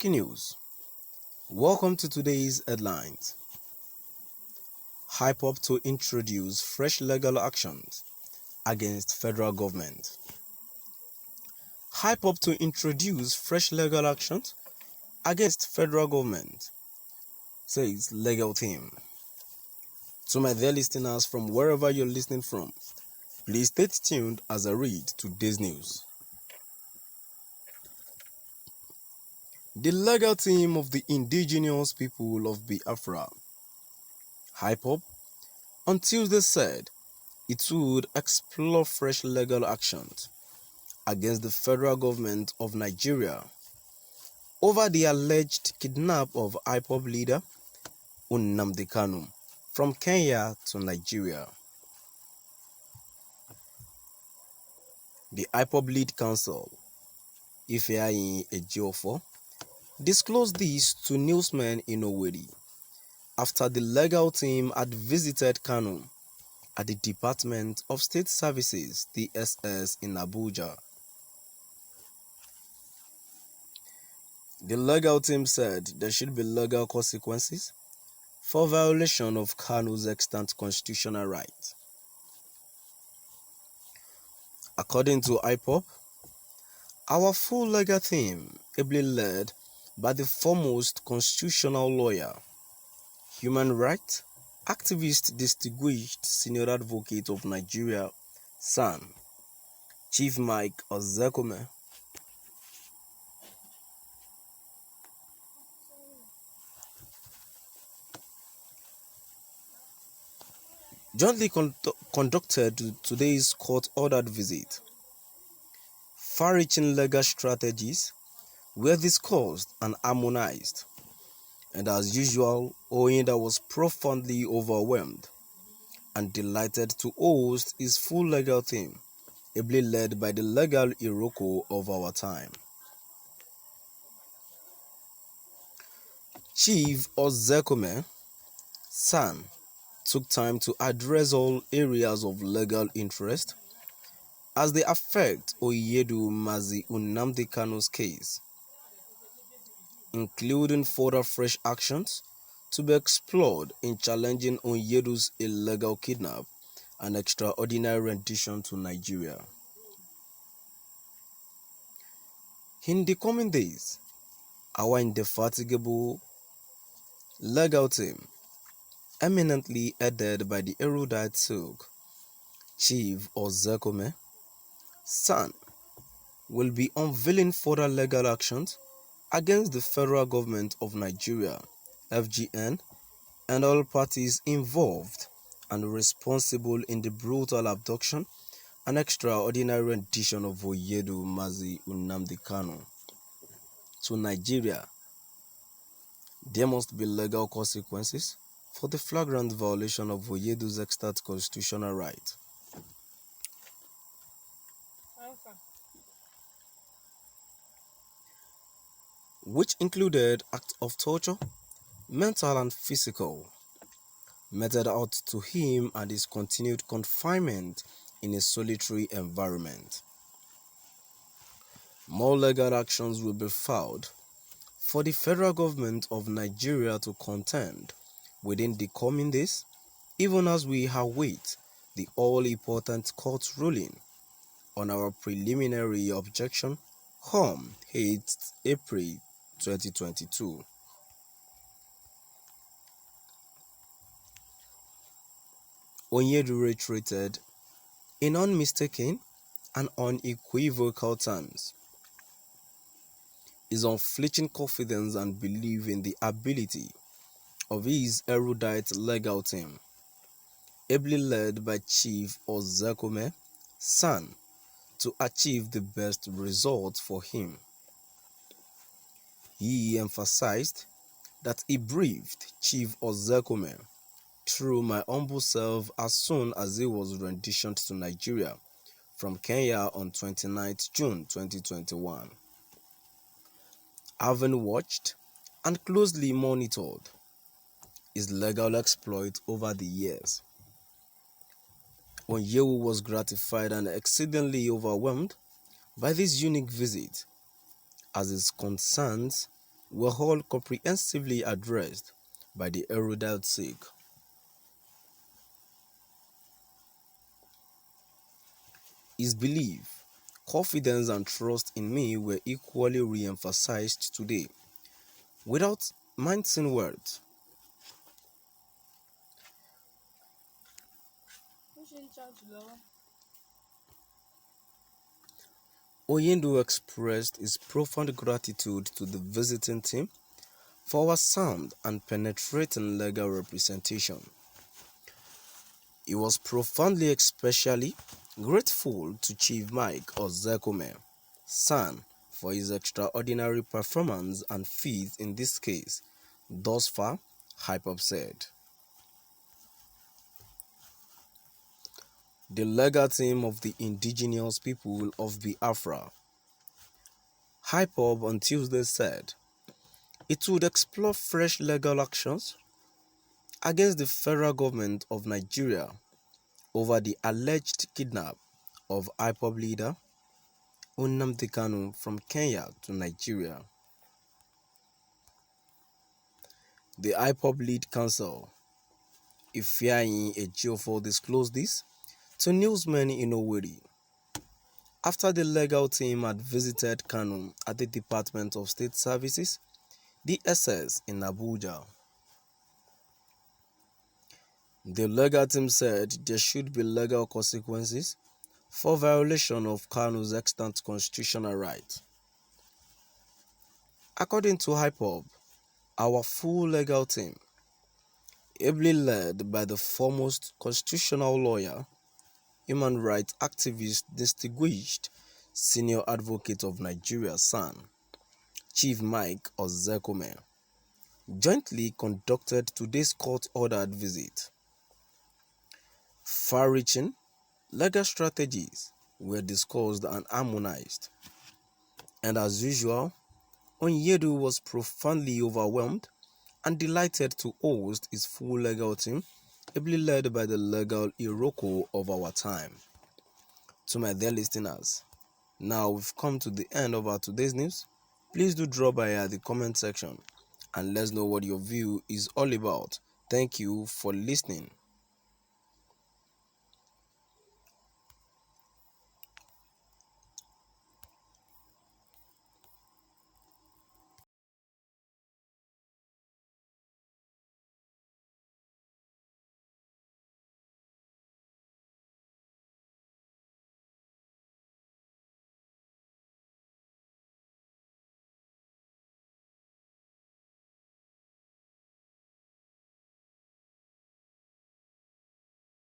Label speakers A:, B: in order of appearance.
A: Breaking news. Welcome to today's headlines. Ipob to introduce fresh legal actions against federal government. Ipob to introduce fresh legal actions against federal government, says legal team. To my dear listeners from wherever you're listening from, please stay tuned as I read today's news. The legal team of the indigenous people of Biafra, Ipob, on Tuesday said it would explore fresh legal actions against the federal government of Nigeria over the alleged kidnap of Ipob leader Nnamdi Kanu from Kenya to Nigeria. The Ipob lead counsel, Ifeanyi Ejiofor, disclosed this to newsmen in Owerri after the legal team had visited Kanu at the Department of State Services (DSS) in Abuja. The legal team said there should be legal consequences for violation of Kanu's extant constitutional right. According to Ipob, our full legal team, ably led by the foremost constitutional lawyer, human rights activist, distinguished senior advocate of Nigeria, SAN, Chief Mike Ozekome, jointly conducted today's court-ordered visit. Far-reaching legal strategies were discussed and harmonized, and as usual, Oyinda was profoundly overwhelmed and delighted to host his full legal team, ably led by the legal Iroko of our time. Chief Ozekome, SAN, took time to address all areas of legal interest as they affect Oyedu Mazi Nnamdi Kanu's case, including further fresh actions to be explored in challenging Onyedu's illegal kidnap and extraordinary rendition to Nigeria. In the coming days, our indefatigable legal team, eminently headed by the erudite Sook, Chief Ozekome, SAN, will be unveiling further legal actions against the federal government of Nigeria, FGN, and all parties involved and responsible in the brutal abduction and extraordinary rendition of Oyedu Mazi Nnamdi Kanu to Nigeria. There must be legal consequences for the flagrant violation of Oyedu's extant constitutional right. Which included acts of torture, mental and physical, meted out to him and his continued confinement in a solitary environment. More legal actions will be filed for the federal government of Nigeria to contend within the coming days, even as we await the all-important court ruling on our preliminary objection on 8th April 2022. Onyedu reiterated in unmistaken and unequivocal terms his unflinching confidence and belief in the ability of his erudite legal team, ably led by Chief Ozekome, SAN, to achieve the best result for him. He emphasized that he briefed Chief Ozekome through my humble self as soon as he was renditioned to Nigeria from Kenya on 29th June 2021. Having watched and closely monitored his legal exploit over the years, Onyewu was gratified and exceedingly overwhelmed by this unique visit, as his concerns were all comprehensively addressed by the erudite Sikh. His belief, confidence and trust in me were equally re-emphasized today, without mincing words. Oyendo expressed his profound gratitude to the visiting team for our sound and penetrating legal representation. He was profoundly especially grateful to Chief Mike Ozekome, San, for his extraordinary performance and feat in this case. Thus far, Ipob said. The legal team of the indigenous people of Biafra, Ipob on Tuesday said, it would explore fresh legal actions against the federal government of Nigeria over the alleged kidnap of Ipob leader Nnamdi Kanu from Kenya to Nigeria. The Ipob lead counsel, Ifeanyi Ejiofor, disclosed this to newsmen in Owerri after the legal team had visited Kanu at the Department of State Services, DSS, in Abuja. The legal team said there should be legal consequences for violation of Kanu's extant constitutional right. According to Ipob, our full legal team, ably led by the foremost constitutional lawyer, human rights activist, distinguished senior advocate of Nigeria, SAN, Chief Mike Ozekome, jointly conducted today's court-ordered visit. Far-reaching legal strategies were discussed and harmonized, and as usual, Onyedu was profoundly overwhelmed and delighted to host his full legal team, ably led by the legal Iroko of our time. To my dear listeners, now we've come to the end of our today's news. Please do drop by at the comment section and let us know what your view is all about. Thank you for listening.